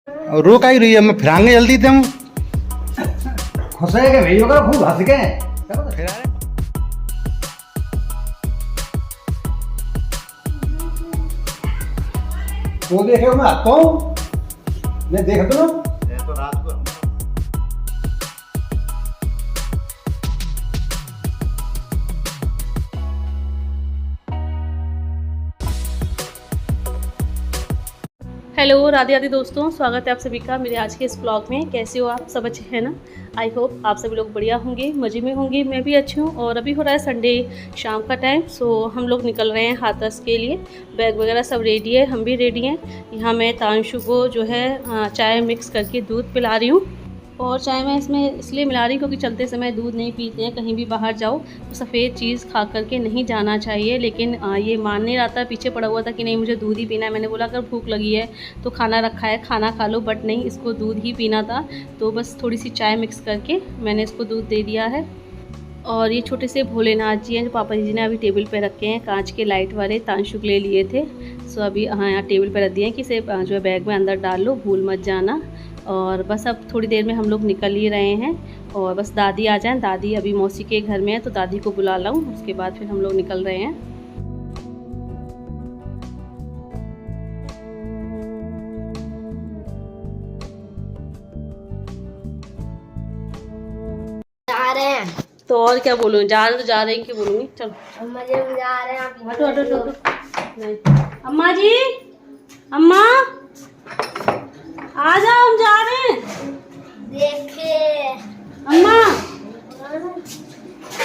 और रो काई रही है, मैं फिरांगे जल्दी तुम खुशे के भैया का खूब हंस के तो देखे मैं आता हूँ, मैं देख तो रात को हेलो राधे राधे दोस्तों, स्वागत है आप सभी का मेरे आज के इस ब्लॉग में। कैसे हो आप सब? अच्छे हैं ना? आई होप आप सभी लोग बढ़िया होंगे, मज़े में होंगे। मैं भी अच्छी हूँ। और अभी हो रहा है संडे शाम का टाइम, सो हम लोग निकल रहे हैं हाथरस के लिए। बैग वगैरह सब रेडी है, हम भी रेडी हैं। यहाँ मैं तांशु को जो है चाय मिक्स करके दूध पिला रही हूँ। और चाय मैं इसमें इसलिए मिला रही क्योंकि चलते समय दूध नहीं पीते हैं, कहीं भी बाहर जाओ तो सफ़ेद चीज़ खा करके नहीं जाना चाहिए। लेकिन ये मान नहीं रहा था, पीछे पड़ा हुआ था कि नहीं मुझे दूध ही पीना है। मैंने बोला अगर भूख लगी है तो खाना रखा है, खाना खा लो, बट नहीं, इसको दूध ही पीना था। तो बस थोड़ी सी चाय मिक्स करके मैंने इसको दूध दे दिया है। और ये छोटे से भोलेनाथ जी हैं जो पापा जी ने अभी टेबल पे रखे हैं, कांच के लाइट वाले, तांशु के लिए लिए थे। सो अभी यहाँ टेबल पे रख दिए हैं कि इसे जो है बैग में अंदर डाल लो, भूल मत जाना। और बस अब थोड़ी देर में हम लोग निकल ही रहे हैं। और बस दादी आ जाएं, दादी अभी मौसी के घर में है तो दादी को बुला लाऊं, उसके बाद फिर हम लोग निकल रहे हैं। जा रहे हैं तो और क्या बोलूँ, जा रहे तो जा रहे हैं, क्या बोलूँगी। चलो मजे में जा रहे हैं। आप हटो हटो हटो हटो। नहीं, अम्मा जी, अम्मा आ जाओ, हम जा रहे हैं। देखे अम्मा,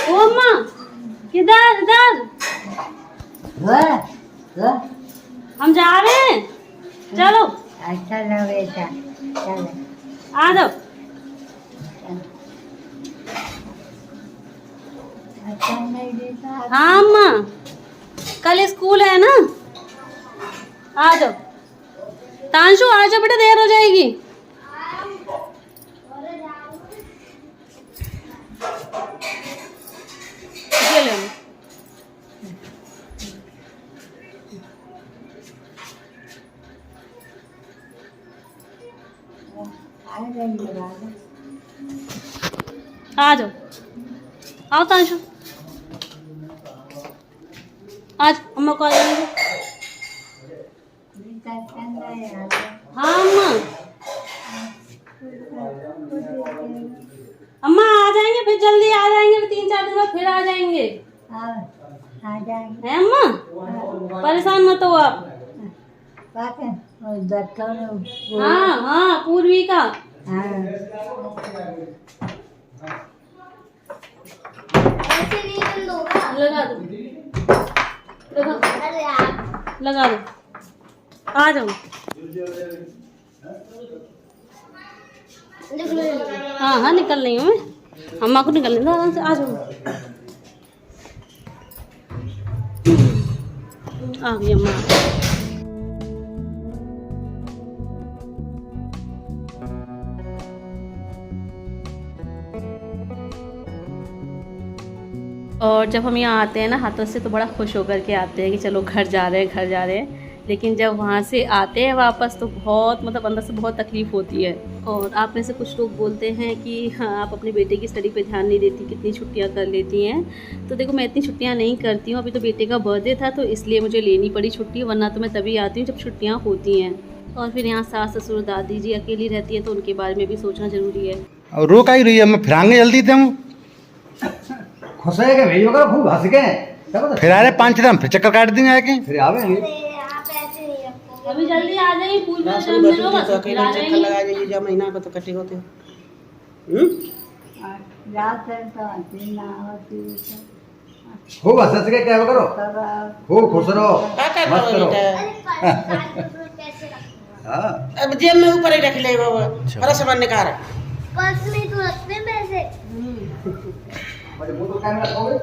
ओ अम्मा, किधर इधर, हम जा रहे हैं, चलो अच्छा ना बेटा, चलो आ जाओ। अच्छा नहीं बेटा। हाँ अम्मा, कल स्कूल है ना, आ जाओ। तांशु आ जाओ बेटा, देर हो जाएगी। ये ले लो। आ जाओ, आओ तांशु, आज अम्मा को आ जाएंगे। हाँ अम्मा, अम्मा आ जाएंगे, फिर जल्दी आ जाएंगे, फिर 3-4 दिन बाद फिर आ जाएंगे। है अम्मा, परेशान मत हो आप। हाँ हाँ, पूर्वी का। लगा दो, लगा दो, आ जाओ। हाँ हाँ, निकल रही हूँ मैं, अम्मा को निकलने दो आराम से, आ जाओ। आ गई अम्मा। और जब हम यहाँ आते हैं ना हाथों से, तो बड़ा खुश होकर के आते हैं कि चलो घर जा रहे हैं, घर जा रहे हैं। लेकिन जब वहाँ से आते हैं वापस तो बहुत मतलब अंदर से बहुत तकलीफ़ होती है। और आप में से कुछ लोग बोलते हैं कि हाँ आप अपने बेटे की स्टडी पे ध्यान नहीं देती, कितनी छुट्टियाँ कर लेती हैं। तो देखो, मैं इतनी छुट्टियाँ नहीं करती हूँ। अभी तो बेटे का बर्थडे था तो इसलिए मुझे लेनी पड़ी छुट्टी, वरना तो मैं तभी आती हूँ जब छुट्टियाँ होती हैं। और फिर यहाँ सास ससुर दादी जी अकेली रहती है तो उनके बारे में भी सोचना ज़रूरी है। और रो काई रही है, मैं फिरांगे जल्दी तुम खुशे के भैया का खूब हंस के फिर आ रहे 5 दिन फिर चक्कर काट देंगे आके। फिर आवेंगे। आप ऐसे नहीं रखो। अभी जल्दी आ जाइए, फूल तो अकेले चक्कर लगा जाइए, जब महीना को तो इकट्ठे होते हो। खूब हंस के क्या करो, खूब खुश रहो, क्या कर मस्त रहे हो रहो। पर्स कैसे रखो? हाँ अब जेब में ऊपर ही रख ले बाबा, बड़ा सामान निकाल। पर्स में तो रखते हैं पैसे। वो तो कैमरा रखोगे।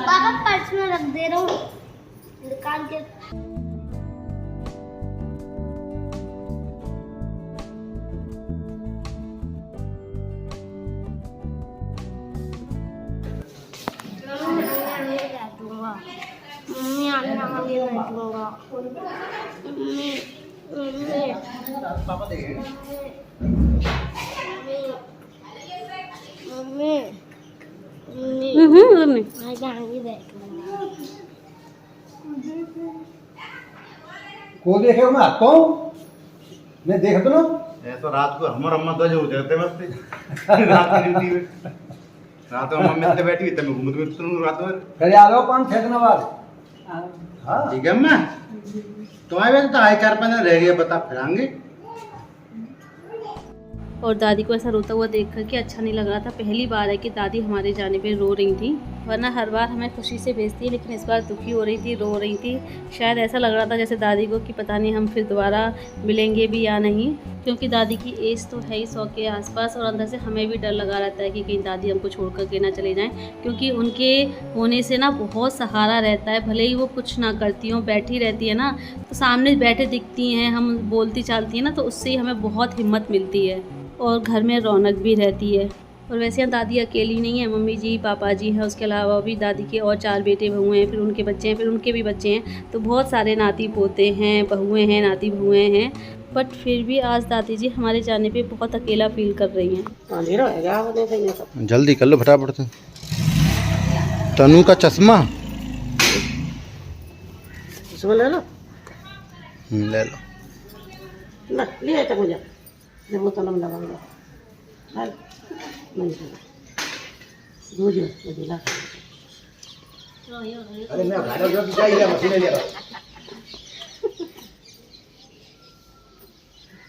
पापा पर्स में रख दे रहा हूँ निकाल के। मम्मी आने वाली मैं दूंगा। मम्मी पापा देखेंगे। मम्मी मम्मी मैं जाऊंगी देखने। को देखे मैं आता हूँ, मैं देख तो ना। ऐसा रात को हमर अम्मा तो जो हो जाते मस्ती रात की ड्यूटी में रात में मम्मी से बैठी हुई तब मैं घूमते सुन रात में फिर आ जाओ 5-6 दिन बाद। हाँ ठीक है अम्मा तुम्हारे वैसे तो आए 4-5 दिन रह गए बता फिर आएंगे। और दादी को ऐसा रोता हुआ देख कर के अच्छा नहीं लग रहा था। पहली बार है कि दादी हमारे जाने पे रो रही थी, वरना हर बार हमें खुशी से भेजती है, लेकिन इस बार दुखी हो रही थी, रो रही थी। शायद ऐसा लग रहा था जैसे दादी को कि पता नहीं हम फिर दोबारा मिलेंगे भी या नहीं, क्योंकि दादी की एज तो है ही 100 के आसपास, और अंदर से हमें भी डर लगा रहता है कि कहीं दादी हमको छोड़ कर के ना चले जाएं, क्योंकि उनके होने से ना बहुत सहारा रहता है। भले ही वो कुछ ना करती हों, बैठी रहती है ना, तो सामने बैठे दिखती हैं, हम बोलती चालती हैं ना, तो उससे ही हमें बहुत हिम्मत मिलती है और घर में रौनक भी रहती है। और वैसे यहाँ दादी अकेली नहीं है, मम्मी जी पापा जी हैं, उसके अलावा भी दादी के और 4 बेटे बहुएँ हैं, फिर उनके बच्चे हैं, फिर उनके भी बच्चे हैं, तो बहुत सारे नाती पोते हैं, बहुएँ हैं, नाती बहुएँ हैं। बट फिर भी आज दादी जी हमारे जाने पे बहुत अकेला फील कर रही हैं। अंधेरा है क्या होने से ये सब। जल्दी कर लो फटाफट से। तनु का चश्मा इसमें ले लो ले लो। ना ले तक मुझे जब वो तलम लगाऊंगा हाल नहीं दूध मुझे ला। अरे मैं भाड़ा जो चाहिए मशीन ले रहा।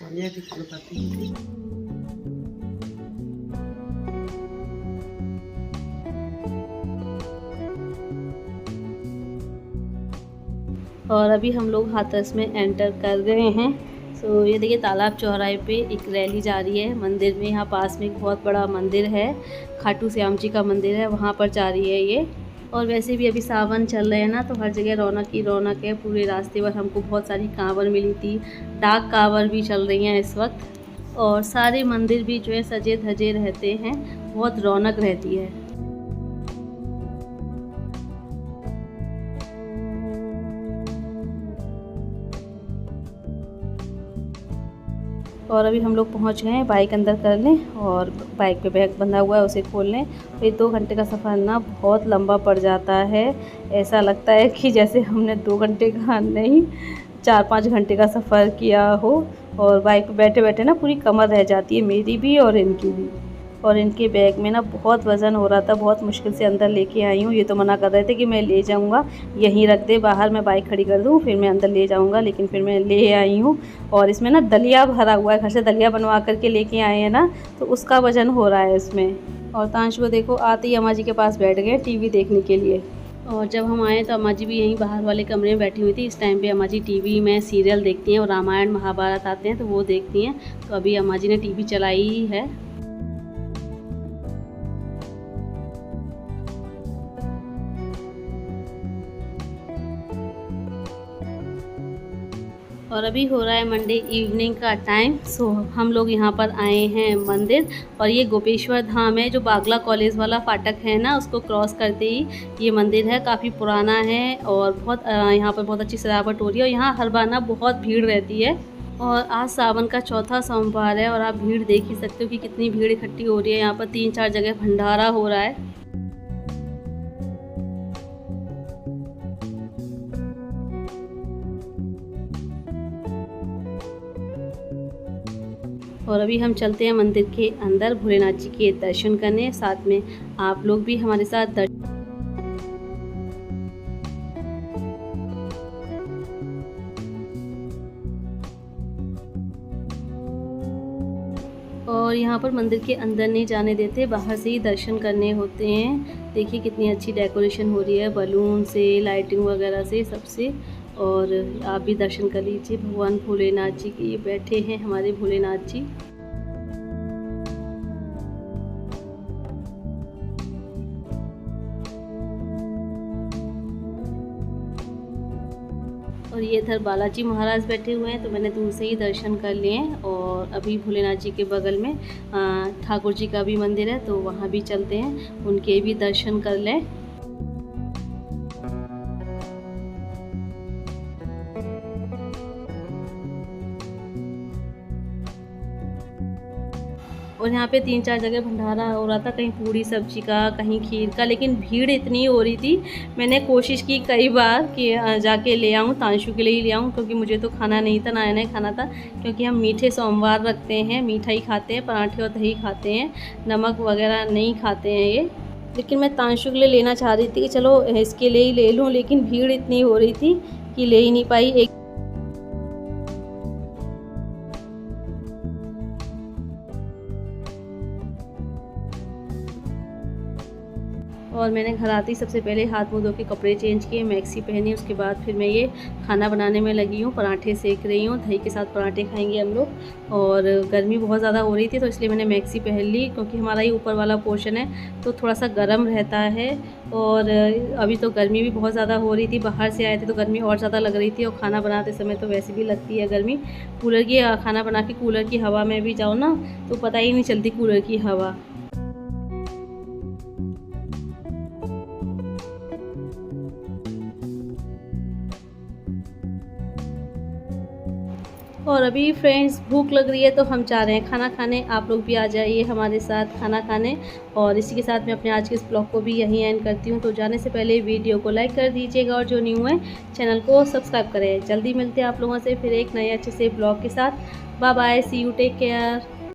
और ये भी खाना खाती है। और अभी हम लोग हाथरस में एंटर कर गए हैं। सो ये देखिए तालाब चौराहे पे एक रैली जा रही है मंदिर में। यहाँ पास में एक बहुत बड़ा मंदिर है, खाटू श्याम जी का मंदिर है, वहाँ पर जा रही है ये। और वैसे भी अभी सावन चल रहे हैं ना, तो हर जगह रौनक ही रौनक है। पूरे रास्ते पर हमको बहुत सारी कांवर मिली थी, डाक कांवर भी चल रही हैं इस वक्त, और सारे मंदिर भी जो है सजे धजे रहते हैं, बहुत रौनक रहती है। और अभी हम लोग पहुंच गए हैं, बाइक अंदर कर लें और बाइक पे बैग बंधा हुआ है उसे खोल लें। ये 2 घंटे का सफ़र ना बहुत लंबा पड़ जाता है। ऐसा लगता है कि जैसे हमने 2 घंटे का नहीं 4-5 घंटे का सफ़र किया हो। और बाइक पे बैठे बैठे ना पूरी कमर रह जाती है, मेरी भी और इनकी भी। और इनके बैग में ना बहुत वज़न हो रहा था, बहुत मुश्किल से अंदर लेके आई हूँ। ये तो मना कर रहे थे कि मैं ले जाऊँगा, यहीं रख दे बाहर, मैं बाइक खड़ी कर दूँ फिर मैं अंदर ले जाऊँगा, लेकिन फिर मैं ले आई हूँ। और इसमें ना दलिया भरा हुआ है, घर से दलिया बनवा करके लेके आए हैं ना, तो उसका वज़न हो रहा है इसमें। और तांशु को देखो आते ही अम्मा जी के पास बैठ गए टीवी देखने के लिए। और जब हम आए तो अम्मा जी भी यहीं बाहर वाले कमरे में बैठी हुई थी। इस टाइम पे अम्मा जी टीवी में सीरियल देखती हैं और रामायण महाभारत आते हैं तो वो देखती हैं। तो अभी अम्मा जी ने टीवी चलाई ही है। और अभी हो रहा है मंडे इवनिंग का टाइम। सो हम लोग यहाँ पर आए हैं मंदिर, और ये गोपेश्वर धाम है जो बागला कॉलेज वाला फाटक है ना, उसको क्रॉस करते ही ये मंदिर है। काफ़ी पुराना है और बहुत यहाँ पर बहुत अच्छी सजावट हो रही है। और यहाँ हर बार ना बहुत भीड़ रहती है। और आज सावन का 4था सोमवार है और आप भीड़ देख ही सकते हो कि कितनी भीड़ इकट्ठी हो रही है। यहाँ पर 3-4 जगह भंडारा हो रहा है। और अभी हम चलते हैं मंदिर के अंदर भोलेनाथ जी के दर्शन करने, साथ में आप लोग भी हमारे साथ और यहाँ पर मंदिर के अंदर नहीं जाने देते, बाहर से ही दर्शन करने होते हैं। देखिए कितनी अच्छी डेकोरेशन हो रही है, बलून से, लाइटिंग वगैरह से, सबसे। और आप भी दर्शन कर लीजिए भगवान भोलेनाथ जी के। ये बैठे हैं हमारे भोलेनाथ जी। और ये इधर बालाजी महाराज बैठे हुए हैं, तो मैंने दूर से ही दर्शन कर लिए हैं। और अभी भोलेनाथ जी के बगल में ठाकुर जी का भी मंदिर है, तो वहाँ भी चलते हैं, उनके भी दर्शन कर लें। और यहाँ पे 3-4 जगह भंडारा हो रहा था, कहीं पूड़ी सब्जी का, कहीं खीर का, लेकिन भीड़ इतनी हो रही थी। मैंने कोशिश की कई बार कि जाके ले आऊँ, तांशु के लिए ही ले आऊँ, क्योंकि मुझे तो खाना नहीं था, नया नया खाना था, क्योंकि हम मीठे सोमवार रखते हैं, मीठा ही खाते हैं, पराठे और दही खाते हैं, नमक वगैरह नहीं खाते हैं ये। लेकिन मैं तांशु के लिए लेना चाह रही थी कि चलो इसके लिए ही ले लूँ, लेकिन भीड़ इतनी हो रही थी कि ले ही नहीं पाई। और मैंने घर आते ही सबसे पहले हाथ मुँह धो के कपड़े चेंज किए, मैक्सी पहनी, उसके बाद फिर मैं ये खाना बनाने में लगी हूँ। पराठे सेक रही हूँ, दही के साथ पराठे खाएंगे हम लोग। और गर्मी बहुत ज़्यादा हो रही थी, तो इसलिए मैंने मैक्सी पहन ली, क्योंकि हमारा ये ऊपर वाला पोर्शन है तो थोड़ा सा गर्म रहता है। और अभी तो गर्मी भी बहुत ज़्यादा हो रही थी, बाहर से आए थे तो गर्मी और ज़्यादा लग रही थी, और खाना बनाते समय तो वैसे भी लगती है गर्मी। कूलर की खाना बना के कूलर की हवा में भी जाओ ना तो पता ही नहीं चलती कूलर की हवा। और अभी फ्रेंड्स भूख लग रही है तो हम जा रहे हैं खाना खाने। आप लोग भी आ जाइए हमारे साथ खाना खाने। और इसी के साथ मैं अपने आज के इस ब्लॉग को भी यहीं एंड करती हूँ। तो जाने से पहले वीडियो को लाइक कर दीजिएगा, और जो न्यू है चैनल को सब्सक्राइब करें। जल्दी मिलते हैं आप लोगों से फिर एक नए अच्छे से ब्लॉग के साथ। Bye bye, see you, take care.